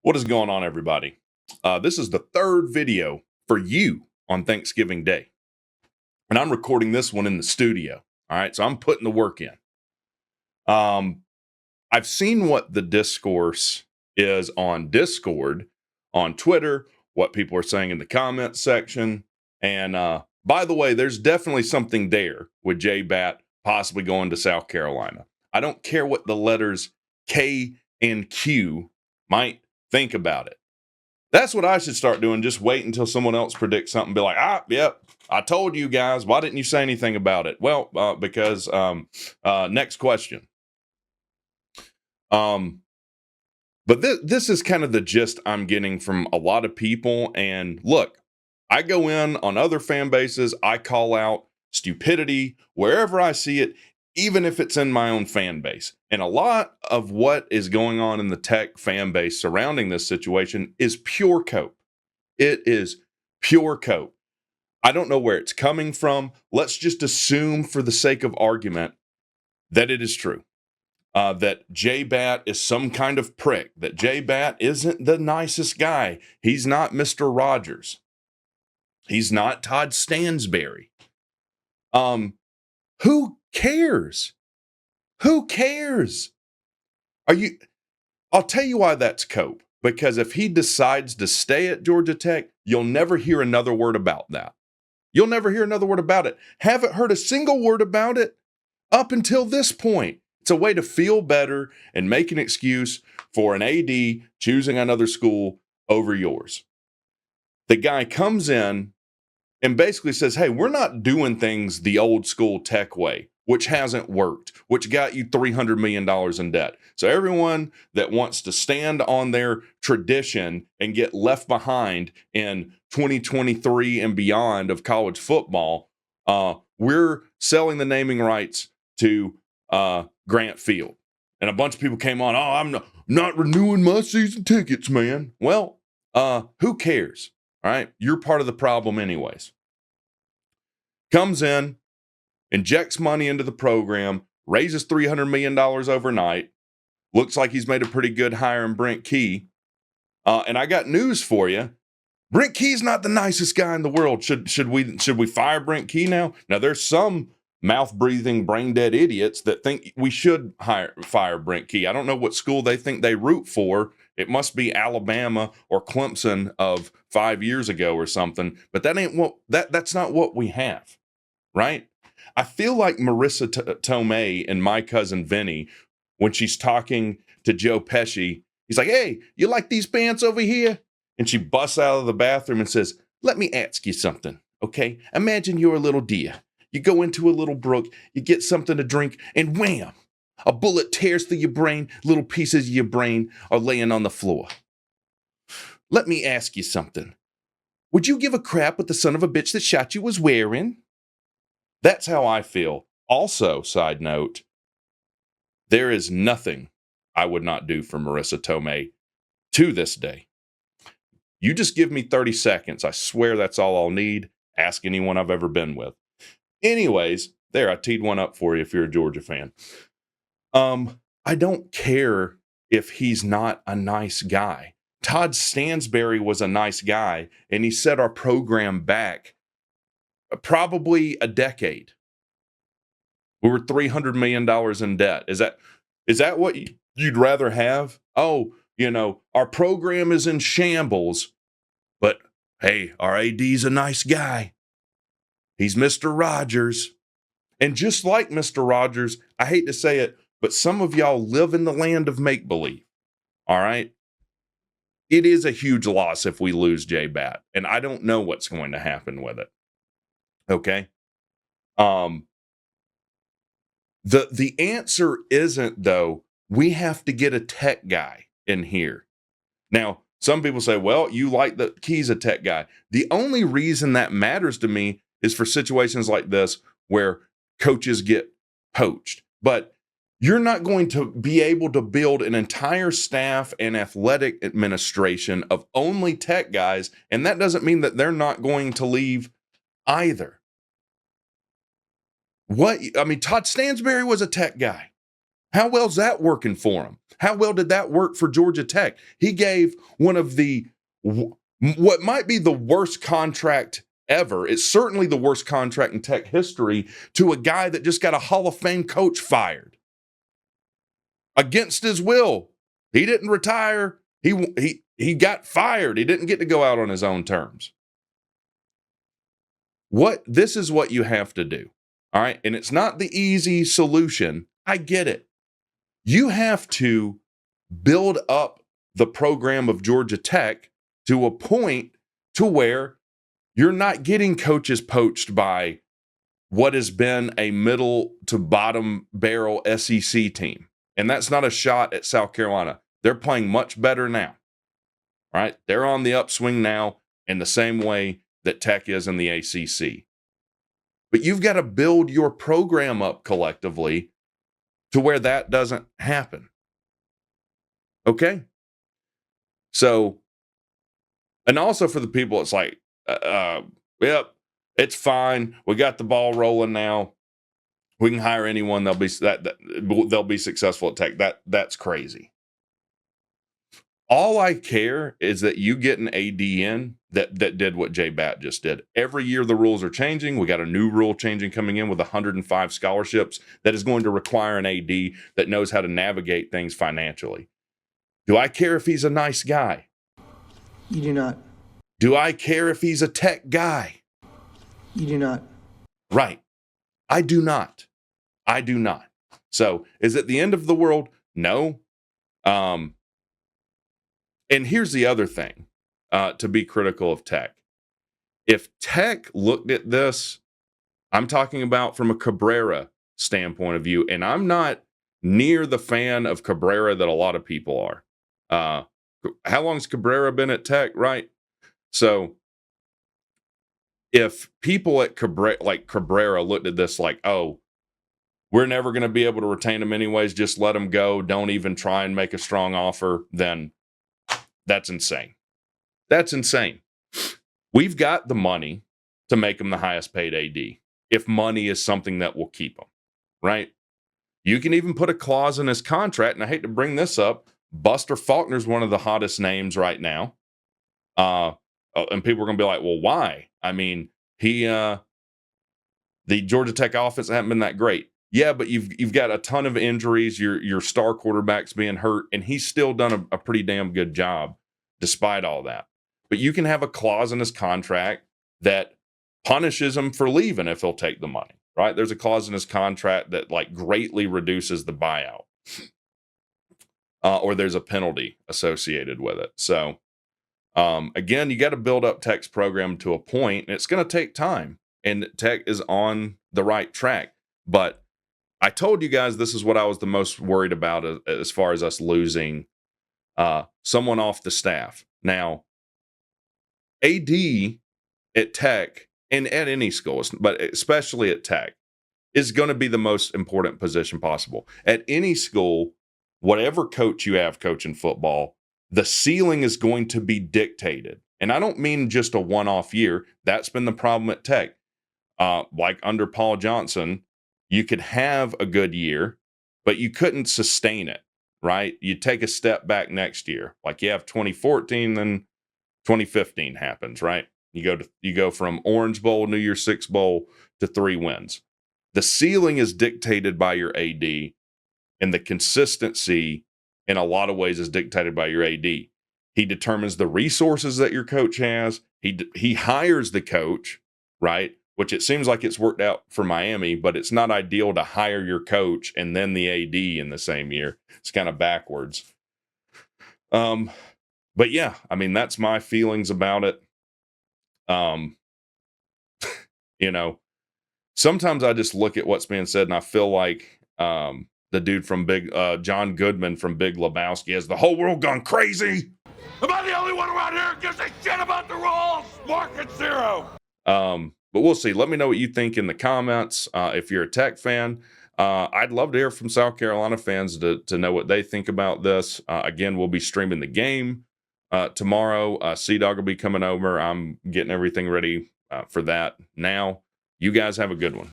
What is going on, everybody? This is the third video for you on Thanksgiving Day. And I'm recording this one in the studio. All right, so I'm putting the work in. I've seen what the discourse is on Discord, on Twitter, what people are saying in the comments section. And by the way, there's definitely something there with Batt possibly going to South Carolina. I don't care what the letters K and Q might think about it. That's what I should start doing. Just wait until someone else predicts something. Be like, yep, I told you guys. Why didn't you say anything about it? Well, because next question. But this is kind of the gist I'm getting from a lot of people. And look, I go in on other fan bases. I call out stupidity wherever I see it, even if it's in my own fan base. And a lot of what is going on in the tech fan base surrounding this situation is pure cope. It is pure cope. I don't know where it's coming from. Let's just assume for the sake of argument that it is true. That Batt is some kind of prick, that Batt isn't the nicest guy. He's not Mr. Rogers. He's not Todd Stansberry. Who cares? Who cares? I'll tell you why that's cope. Because if he decides to stay at Georgia Tech, you'll never hear another word about that. You'll never hear another word about it. Haven't heard a single word about it up until this point. It's a way to feel better and make an excuse for an AD choosing another school over yours. The guy comes in and basically says, hey, we're not doing things the old school Tech way, which hasn't worked, which got you $300 million in debt. So everyone that wants to stand on their tradition and get left behind in 2023 and beyond of college football, we're selling the naming rights to Grant Field. And a bunch of people came on, I'm not renewing my season tickets, man. Well, who cares? All right, you're part of the problem anyways. Comes in, injects money into the program, raises $300 million overnight. Looks like he's made a pretty good hire in Brent Key. And I got news for you. Brent Key's not the nicest guy in the world. Should we fire Brent Key now? Now, there's some mouth-breathing, brain-dead idiots that think we should fire Brent Key. I don't know what school they think they root for. It must be Alabama or Clemson of 5 years ago or something. But that's not what we have, right? I feel like Marissa Tomei and My Cousin Vinny, when she's talking to Joe Pesci, he's like, hey, you like these pants over here? And she busts out of the bathroom and says, let me ask you something, okay? Imagine you're a little deer. You go into a little brook, you get something to drink, and wham! A bullet tears through your brain, little pieces of your brain are laying on the floor. Let me ask you something. Would you give a crap what the son of a bitch that shot you was wearing? That's how I feel. Also, side note, there is nothing I would not do for Marissa Tomei to this day. You just give me 30 seconds. I swear that's all I'll need. Ask anyone I've ever been with. Anyways, there, I teed one up for you if you're a Georgia fan. I don't care if he's not a nice guy. Todd Stansberry was a nice guy, and he set our program back probably a decade. We were $300 million in debt. Is that what you'd rather have? Oh, our program is in shambles, but hey, our AD's a nice guy. He's Mr. Rogers. And just like Mr. Rogers, I hate to say it, but some of y'all live in the land of make-believe. All right? It is a huge loss if we lose Batt, and I don't know what's going to happen with it. Okay? The answer isn't, though, we have to get a tech guy in here. Now, some people say, well, you like the Key's a tech guy. The only reason that matters to me is for situations like this where coaches get poached. But you're not going to be able to build an entire staff and athletic administration of only tech guys, and that doesn't mean that they're not going to leave either. Todd Stansberry was a tech guy. How well's that working for him? How well did that work for Georgia Tech? He gave one of the what might be the worst contract ever. It's certainly the worst contract in Tech history to a guy that just got a Hall of Fame coach fired against his will. He didn't retire. He got fired. He didn't get to go out on his own terms. This is what you have to do. All right. And it's not the easy solution. I get it. You have to build up the program of Georgia Tech to a point to where you're not getting coaches poached by what has been a middle to bottom barrel SEC team. And that's not a shot at South Carolina. They're playing much better now, right? They're on the upswing now in the same way that Tech is in the ACC. But you've got to build your program up collectively to where that doesn't happen. Okay? So, and also for the people, it's like, yep, it's fine. We got the ball rolling now. We can hire anyone. They'll be successful at Tech. That's crazy. All I care is that you get an AD in that did what Jay Batt just did. Every year the rules are changing. We got a new rule changing coming in with 105 scholarships that is going to require an AD that knows how to navigate things financially. Do I care if he's a nice guy? You do not. Do I care if he's a Tech guy? You do not. Right. I do not. I do not. So is it the end of the world? No. And here's the other thing to be critical of Tech. If Tech looked at this, I'm talking about from a Cabrera standpoint of view, and I'm not near the fan of Cabrera that a lot of people are. How long's Cabrera been at Tech, right? So if people at Cabrera looked at this like, oh, we're never going to be able to retain him anyways, just let him go, don't even try and make a strong offer, then that's insane. That's insane. We've got the money to make him the highest paid AD if money is something that will keep him, right? You can even put a clause in his contract, and I hate to bring this up, Buster Faulkner's one of the hottest names right now. And people are going to be like, well, why? I mean, the Georgia Tech offense hasn't been that great. Yeah, but you've got a ton of injuries. Your star quarterback's being hurt, and he's still done a pretty damn good job despite all that. But you can have a clause in his contract that punishes him for leaving if he'll take the money, right? There's a clause in his contract that like greatly reduces the buyout, or there's a penalty associated with it. So again, you got to build up Tech's program to a point, and it's going to take time. And Tech is on the right track, but I told you guys this is what I was the most worried about as far as us losing someone off the staff. Now, AD at Tech and at any school, but especially at Tech, is going to be the most important position possible. At any school, whatever coach you have coaching football, the ceiling is going to be dictated. And I don't mean just a one-off year. That's been the problem at Tech. Like under Paul Johnson, you could have a good year, but you couldn't sustain it, right? You take a step back next year. Like you have 2014, then 2015 happens, right? You go from Orange Bowl, New Year's Six Bowl to 3 wins. The ceiling is dictated by your AD, and the consistency in a lot of ways is dictated by your AD. He determines the resources that your coach has. He hires the coach, right? Which it seems like it's worked out for Miami, but it's not ideal to hire your coach and then the AD in the same year. It's kind of backwards. But yeah, I mean, that's my feelings about it. You know, sometimes I just look at what's being said and I feel like the dude from John Goodman from Big Lebowski has the whole world gone crazy. Am I the only one around here who gives a shit about the rules? Market zero. But we'll see. Let me know what you think in the comments. If you're a Tech fan, I'd love to hear from South Carolina fans to know what they think about this. Again, we'll be streaming the game tomorrow. C-Dog will be coming over. I'm getting everything ready for that now. You guys have a good one.